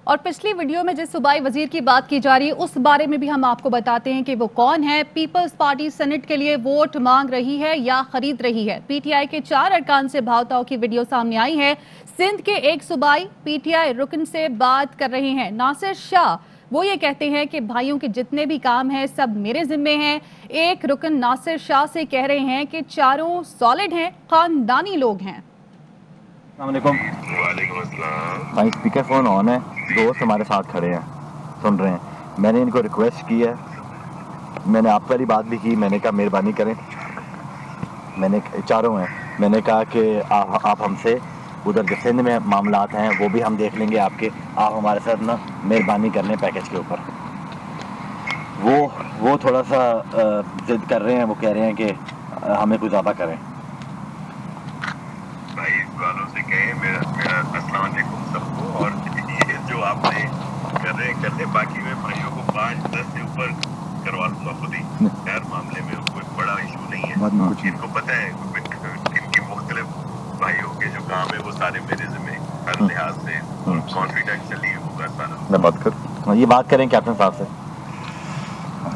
اور پچھلی ویڈیو میں جس صوبائی وزیر کی بات کی جا رہی ہے اس بارے میں بھی ہم آپ کو بتاتے ہیں کہ وہ کون ہے۔ پیپلز پارٹی سینٹ کے لیے ووٹ مانگ رہی ہے یا خرید رہی ہے۔ پی ٹی آئی کے 4 ارکان سے بھاؤ تاؤ کی ویڈیو سامنے آئی ہے۔ سندھ کے ایک صوبائی پی ٹی آئی رکن سے بات کر رہے ہیں ناصر شاہ۔ وہ یہ کہتے ہیں کہ بھائیوں کے جتنے بھی کام ہیں سب میرے ذمے ہیں۔ ایک رکن ناصر شاہ سے کہہ رہے ہیں کہ چاروں سالڈ ہیں، خاندانی لوگ ہیں۔ السلام علیکم۔ وعلیکم السلام۔ بھائی اسپیکر فون آن ہے، دوست ہمارے ساتھ کھڑے ہیں، سن رہے ہیں۔ میں نے ان کو ریکویسٹ کی ہے، میں نے آپ والی بات بھی کی، میں نے کہا مہربانی کریں، میں نے چاروں ہیں، میں نے کہا کہ آپ ہم سے ادھر جو سندھ میں معاملات ہیں وہ بھی ہم دیکھ لیں گے آپ کے، آپ ہمارے ساتھ نا مہربانی کر لیں پیکج کے اوپر۔ وہ تھوڑا سا ضد کر رہے ہیں، وہ کہہ رہے ہیں کہ ہمیں کچھ زیادہ کریں۔ بھائی والوں سے کہیں میرا السلام علیکم سب کو، اور یہ جو آپ نے کر رہے باقی میں بھائیوں کو 5-10 سے اوپر کروا لوں گا خود ہی۔ خیر معاملے میں کوئی بڑا ایشو نہیں ہے، ان کو پتہ ہے ان کے مختلف بھائیوں کے جو کام ہے وہ سارے میرے ذمہ ہر لحاظ سے کانفیڈینشلی ہوگا سارا۔ میں بات کروں، یہ بات کریں کیپٹن صاحب سے۔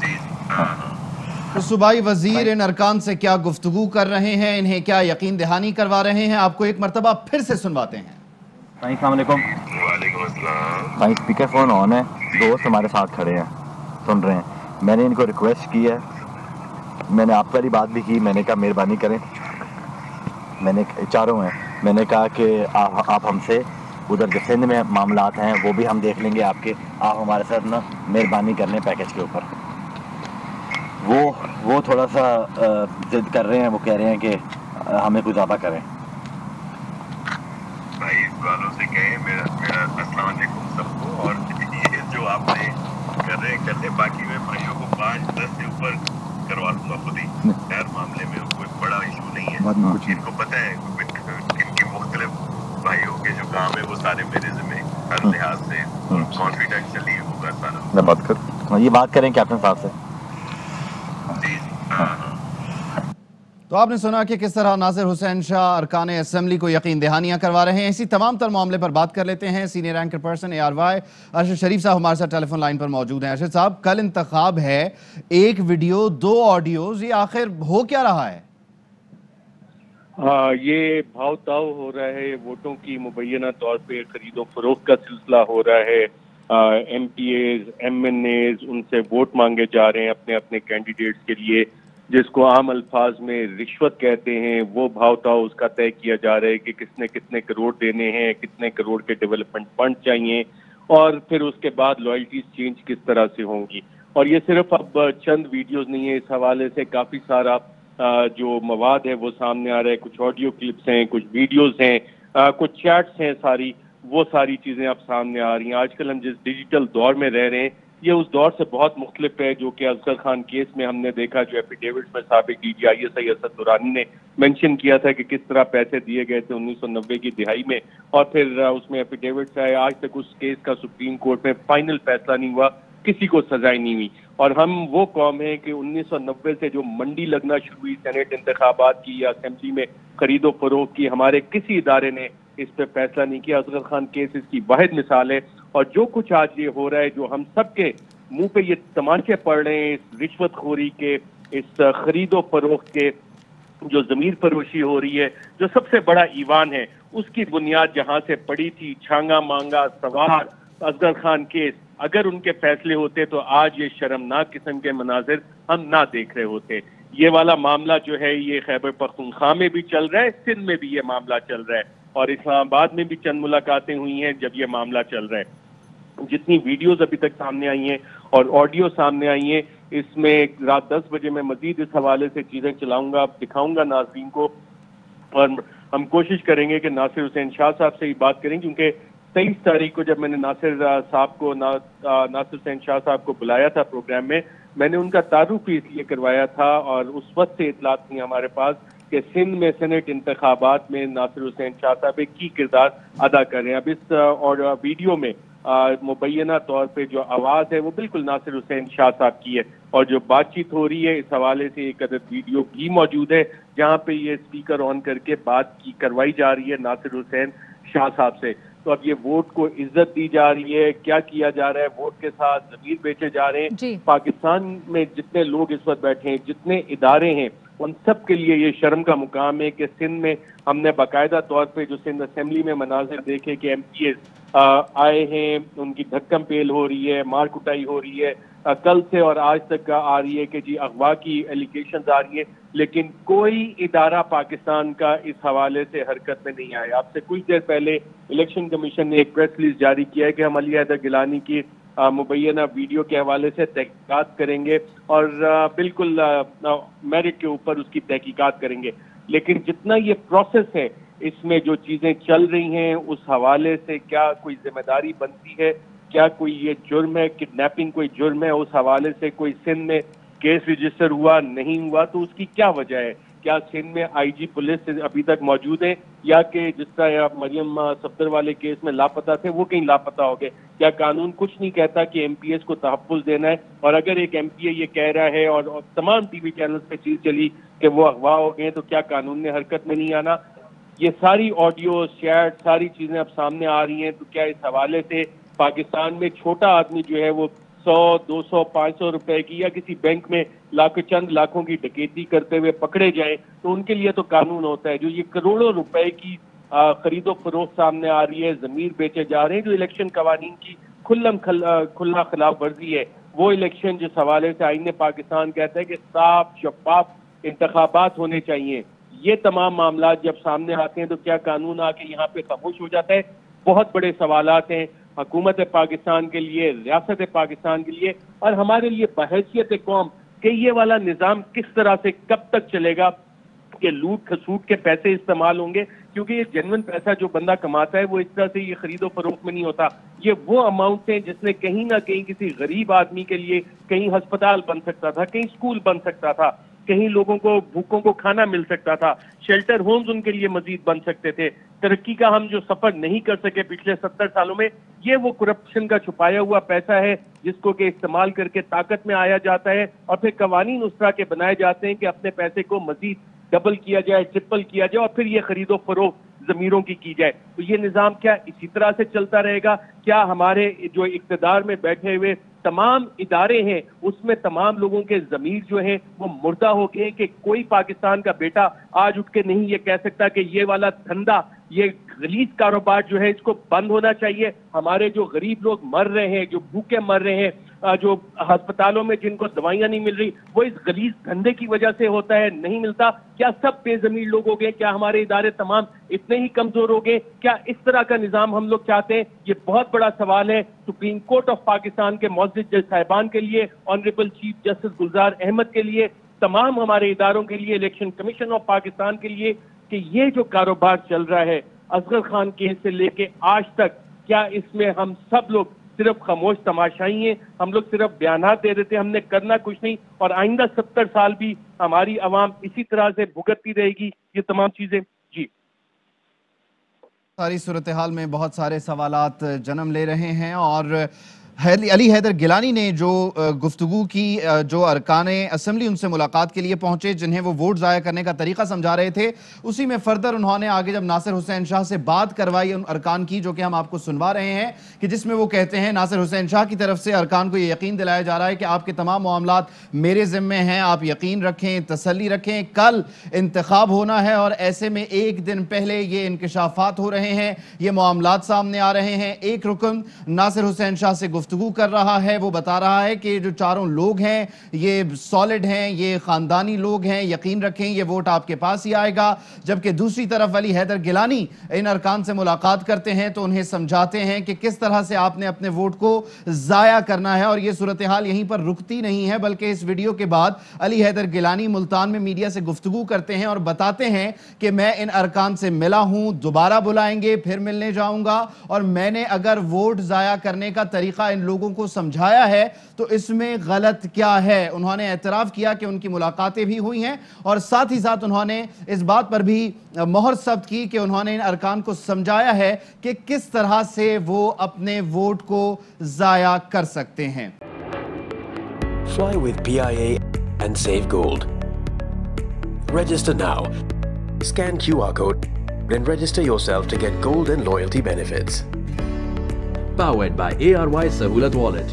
جی ہاں۔ تو صوبائی وزیر ان ارکان سے کیا گفتگو کر رہے ہیں، انہیں کیا یقین دہانی کروا رہے ہیں، آپ کو ایک مرتبہ پھر سے سنواتے ہیں۔ بھائی السلام علیکم۔ وعلیکم السلام۔ بھائی اسپیکر فون آن ہے، دوست ہمارے ساتھ کھڑے ہیں، سن رہے ہیں۔ میں نے ان کو ریکویسٹ کی ہے، میں نے آپ والی بات بھی کی، میں نے کہا مہربانی کریں، میں نے چاروں ہیں، میں نے کہا کہ آپ ہم سے ادھر جو سندھ میں معاملات ہیں وہ بھی ہم دیکھ لیں گے آپ کے، آپ ہمارے ساتھ نا مہربانی کر لیں پیکج کے اوپر۔ وہ تھوڑا سا ضد کر رہے ہیں، وہ کہہ رہے ہیں کہ ہمیں کچھ زیادہ کریں۔ بھائی والوں سے کہیں میرا السلام علیکم سب کو، اور یہ جو آپ نے کر رہے باقی میں بھائیوں کو 5-10 سے اوپر کروا لوں گا خود ہی۔ خیر معاملے میں کوئی بڑا ایشو نہیں ہے، ان کو پتہ ہے ان کے مختلف بھائیوں کے جو کام ہے وہ سارے میرے ذمہ ہر لحاظ سے کانفیڈینشلی ہوگا سارا۔ میں بات کروں، یہ بات کریں کیپٹن صاحب سے۔ جی ہاں۔ تو آپ نے سنا کہ کس طرح ناصر حسین شاہ ارکان اسمبلی کو یقین دہانیاں کروا رہے ہیں۔ اسی تمام تر معاملے پر بات کر لیتے ہیں۔ Senior anchor person ARY Arshad Sharif صاحب ہمارے ساتھ ٹیلی فون لائن پر موجود ہیں۔ ارشد صاحب، کل انتخاب ہے، ایک ویڈیو 2 آڈیوز، یہ آخر ہو کیا رہا ہے؟ یہ بھاؤ تاؤ ہو رہا ہے، ووٹوں کی مبینہ طور پہ خرید و فروخت کا سلسلہ ہو رہا ہے۔ MPAs, MNAs, ان سے ووٹ مانگے جا رہے ہیں اپنے اپنے کینڈیڈیٹس کے لیے، جس کو عام الفاظ میں رشوت کہتے ہیں۔ وہ بھاؤ تاؤ اس کا طے کیا جا رہا ہے کہ کس نے کتنے کروڑ دینے ہیں، کتنے کروڑ کے ڈیولپمنٹ فنڈ چاہیے، اور پھر اس کے بعد لائلٹیز چینج کس طرح سے ہوں گی۔ اور یہ صرف اب چند ویڈیوز نہیں ہے، اس حوالے سے کافی سارا جو مواد ہے وہ سامنے آ رہا ہے۔ کچھ آڈیو کلپس ہیں، کچھ ویڈیوز ہیں، کچھ چیٹس ہیں، وہ ساری چیزیں اب سامنے آ رہی ہیں۔ آج کل ہم جس ڈیجیٹل دور میں رہ رہے ہیں، یہ اس دور سے بہت مختلف ہے جو کہ اصغر خان کیس میں ہم نے دیکھا، جو ایفیڈیوٹ میں سابق DGI اسد درانی نے مینشن کیا تھا کہ کس طرح پیسے دیے گئے تھے 1990 کی دہائی میں، اور پھر اس میں ایفیڈیوٹس آئے۔ آج تک اس کیس کا سپریم کورٹ میں فائنل فیصلہ نہیں ہوا، کسی کو سزا ہی نہیں ہوئی۔ اور ہم وہ قوم ہیں کہ 1990 سے جو منڈی لگنا شروع ہوئی سینیٹ انتخابات کی یا اسمبلی میں خرید و فروخت کی، ہمارے کسی ادارے نے اس پہ فیصلہ نہیں کیا۔ اصغر خان کیس اس کی واحد مثال ہے۔ اور جو کچھ آج یہ ہو رہا ہے، جو ہم سب کے منہ پہ یہ تمانچے پڑ رہے ہیں، اس رشوت خوری کے، اس خرید و فروخت کے، جو ضمیر فروشی ہو رہی ہے، جو سب سے بڑا ایوان ہے، اس کی بنیاد جہاں سے پڑی تھی، چھانگا مانگا سوار اصغر خان کیس، اگر ان کے فیصلے ہوتے تو آج یہ شرمناک قسم کے مناظر ہم نہ دیکھ رہے ہوتے۔ یہ والا معاملہ جو ہے یہ خیبر پختونخوا میں بھی چل رہا ہے، سندھ میں بھی یہ معاملہ چل رہا ہے، اور اسلام آباد میں بھی چند ملاقاتیں ہوئی ہیں جب یہ معاملہ چل رہا ہے۔ جتنی ویڈیوز ابھی تک سامنے آئی ہیں اور آڈیو سامنے آئی ہیں، اس میں رات 10 بجے میں مزید اس حوالے سے چیزیں چلاؤں گا، دکھاؤں گا ناظرین کو، اور ہم کوشش کریں گے کہ ناصر حسین شاہ صاحب سے ہی بات کریں، کیونکہ 23 تاریخ کو جب میں نے ناصر حسین شاہ صاحب کو بلایا تھا پروگرام میں نے ان کا تعارف بھی اس لیے کروایا تھا، اور اس وقت سے اطلاعات تھیں ہمارے پاس کہ سندھ میں سینٹ انتخابات میں ناصر حسین شاہ صاحب ایک کی کردار ادا کر رہے ہیں۔ اب اس اور ویڈیو میں مبینہ طور پہ جو آواز ہے وہ بالکل ناصر حسین شاہ صاحب کی ہے، اور جو بات چیت ہو رہی ہے اس حوالے سے ایک عدد ویڈیو بھی موجود ہے جہاں پہ یہ اسپیکر آن کر کے بات کی کروائی جا رہی ہے ناصر حسین شاہ صاحب سے۔ تو اب یہ ووٹ کو عزت دی جا رہی ہے، کیا کیا جا رہا ہے ووٹ کے ساتھ، ضمیر بیچے جا رہے ہیں. پاکستان میں جتنے لوگ اس وقت بیٹھے ہیں، جتنے ادارے ہیں، ان سب کے لیے یہ شرم کا مقام ہے کہ سندھ میں ہم نے باقاعدہ طور پہ جو سندھ اسمبلی میں مناظر دیکھے کہ ایم پی ایز آئے ہیں، ان کی دھکم پیل ہو رہی ہے، مار کٹائی ہو رہی ہے، کل سے اور آج تک کا آ رہی ہے کہ جی اغوا کی ایلیگیشنز آ رہی ہیں، لیکن کوئی ادارہ پاکستان کا اس حوالے سے حرکت میں نہیں آیا. آپ سے کچھ دیر پہلے الیکشن کمیشن نے ایک پریس ریلیز جاری کیا ہے کہ ہم علی حیدر گیلانی کی مبینہ ویڈیو کے حوالے سے تحقیقات کریں گے اور بالکل میرٹ کے اوپر اس کی تحقیقات کریں گے. لیکن جتنا یہ پروسیس ہے، اس میں جو چیزیں چل رہی ہیں، اس حوالے سے کیا کوئی ذمہ داری بنتی ہے، کیا کوئی یہ جرم ہے، کڈنیپنگ کوئی جرم ہے، اس حوالے سے کوئی سندھ میں کیس رجسٹر ہوا نہیں ہوا، تو اس کی کیا وجہ ہے؟ کیا سندھ میں آئی جی پولیس ابھی تک موجود ہیں، یا کہ جس طرح مریم صفدر والے کیس میں لاپتہ تھے وہ کہیں لاپتہ ہو گئے؟ کیا قانون کچھ نہیں کہتا کہ ایم پی ایس کو تحفظ دینا ہے؟ اور اگر ایک ایم پی اے یہ کہہ رہا ہے اور تمام ٹی وی چینلز پہ چیز چلی کہ وہ اغوا ہو گئے، تو کیا قانون نے حرکت میں نہیں آنا؟ یہ ساری آڈیو چیٹ ساری چیزیں اب سامنے آ رہی ہیں. تو کیا اس حوالے سے پاکستان میں چھوٹا آدمی جو ہے وہ 100 200 500 روپے کی یا کسی بینک میں چند لاکھوں کی ڈکیتی کرتے ہوئے پکڑے جائیں تو ان کے لیے تو قانون ہوتا ہے. جو یہ کروڑوں روپے کی خرید و فروخت سامنے آ رہی ہے، ضمیر بیچے جا رہے ہیں، جو الیکشن قوانین کی کھلا خلاف ورزی ہے، وہ الیکشن جس حوالے سے آئین پاکستان کہتا ہے کہ صاف شفاف انتخابات ہونے چاہیے، یہ تمام معاملات جب سامنے آتے ہیں تو کیا قانون آ کے یہاں پہ خاموش ہو جاتا ہے؟ بہت بڑے سوالات ہیں حکومت پاکستان کے لیے، ریاست پاکستان کے لیے اور ہمارے لیے بحیثیت قوم کہ یہ والا نظام کس طرح سے کب تک چلے گا کہ لوٹ کھسوٹ کے پیسے استعمال ہوں گے، کیونکہ یہ جنون پیسہ جو بندہ کماتا ہے وہ اس طرح سے یہ خرید و فروخت میں نہیں ہوتا. یہ وہ اماؤنٹ ہیں جس نے کہیں نہ کہیں کسی غریب آدمی کے لیے کہیں ہسپتال بن سکتا تھا، کہیں اسکول بن سکتا تھا، کہیں لوگوں کو بھوکوں کو کھانا مل سکتا تھا، شیلٹر ہومز ان کے لیے مزید بن سکتے تھے. ترقی کا ہم جو سفر نہیں کر سکے پچھلے 70 سالوں میں، یہ وہ کرپشن کا چھپایا ہوا پیسہ ہے جس کو کہ استعمال کر کے طاقت میں آیا جاتا ہے اور پھر قوانین اس طرح کے بنائے جاتے ہیں کہ اپنے پیسے کو مزید ڈبل کیا جائے، ٹرپل کیا جائے اور پھر یہ خرید و فروخت ضمیروں کی جائے. تو یہ نظام کیا اسی طرح سے چلتا رہے گا؟ کیا ہمارے جو اقتدار میں بیٹھے ہوئے تمام ادارے ہیں اس میں تمام لوگوں کے ضمیر جو ہیں وہ مردہ ہو گئے کہ کوئی پاکستان کا بیٹا آج اٹھ کے نہیں یہ کہہ سکتا کہ یہ والا دھندا، یہ غلیظ کاروبار جو ہے اس کو بند ہونا چاہیے؟ ہمارے جو غریب لوگ مر رہے ہیں، جو بھوکے مر رہے ہیں، جو ہسپتالوں میں جن کو دوائیاں نہیں مل رہی، وہ اس غلیظ دھندے کی وجہ سے ہوتا ہے، نہیں ملتا. کیا سب بے ضمیر لوگ ہو گئے؟ کیا ہمارے ادارے تمام اتنے ہی کمزور ہو گئے؟ کیا اس طرح کا نظام ہم لوگ چاہتے ہیں؟ یہ بہت بڑا سوال ہے سپریم کورٹ آف پاکستان کے معزز جج صاحبان کے لیے، honourable chief justice Gulzar Ahmed کے لیے، تمام ہمارے اداروں کے لیے، الیکشن کمیشن آف پاکستان کے لیے، کہ یہ جو کاروبار چل رہا ہے اصغر خان کیس سے لے کے آج تک، کیا اس میں ہم سب لوگ صرف خاموش تماشائی ہیں؟ ہم لوگ صرف بیانات دے دیتے ہیں، ہم نے کرنا کچھ نہیں، اور آئندہ 70 سال بھی ہماری عوام اسی طرح سے بھگتتی رہے گی یہ تمام چیزیں؟ جی، ساری صورتحال میں بہت سارے سوالات جنم لے رہے ہیں، اور علی حیدر گیلانی نے جو گفتگو کی، جو ارکان اسمبلی ان سے ملاقات کے لیے پہنچے، جنہیں وہ ووٹ ضائع کرنے کا طریقہ سمجھا رہے تھے، اسی میں فردر انہوں نے آگے جب ناصر حسین شاہ سے بات کروائی ان ارکان کی، جو کہ ہم آپ کو سنوا رہے ہیں، کہ جس میں وہ کہتے ہیں ناصر حسین شاہ کی طرف سے ارکان کو یہ یقین دلایا جا رہا ہے کہ آپ کے تمام معاملات میرے ذمے ہیں، آپ یقین رکھیں، تسلی رکھیں، کل انتخاب ہونا ہے، اور ایسے میں ایک دن پہلے یہ انکشافات ہو رہے ہیں، یہ معاملات سامنے آ رہے ہیں. ایک رکن ناصر حسین شاہ سے گفتگو کر رہا ہے، وہ بتا رہا ہے کہ جو چاروں لوگ ہیں یہ سالڈ ہیں، یہ خاندانی لوگ ہیں، یقین رکھیں یہ ووٹ آپ کے پاس ہی آئے گا. جبکہ دوسری طرف علی حیدر گیلانی ان ارکان سے ملاقات کرتے ہیں تو انہیں سمجھاتے ہیں کہ کس طرح سے آپ نے اپنے ووٹ کو ضائع کرنا ہے. اور یہ صورتحال یہیں پر رکتی نہیں ہے، بلکہ اس ویڈیو کے بعد علی حیدر گیلانی ملتان میں میڈیا سے گفتگو کرتے ہیں اور بتاتے ہیں کہ میں ان ارکان سے ملا ہوں، دوبارہ بلائیں گے، پھر ملنے جاؤں گا، اور میں نے اگر ووٹ ضائع کرنے کا طریقہ ان لوگوں کو سمجھایا ہے تو اس میں غلط کیا ہے. انہوں نے اعتراف کیا کہ ان کی ملاقاتیں بھی ہوئی ہیں، اور ساتھ ہی ساتھ انہوں نے اس بات پر بھی مہر ثبت کی کہ انہوں نے ان ارکان کو سمجھایا ہے کہ کس طرح سے وہ اپنے ووٹ کو ضائع کر سکتے ہیں. Fly with PIA and save gold. Register now. Scan QR code Then register yourself to get gold and loyalty benefits. Powered by ARY Sahulat Wallet.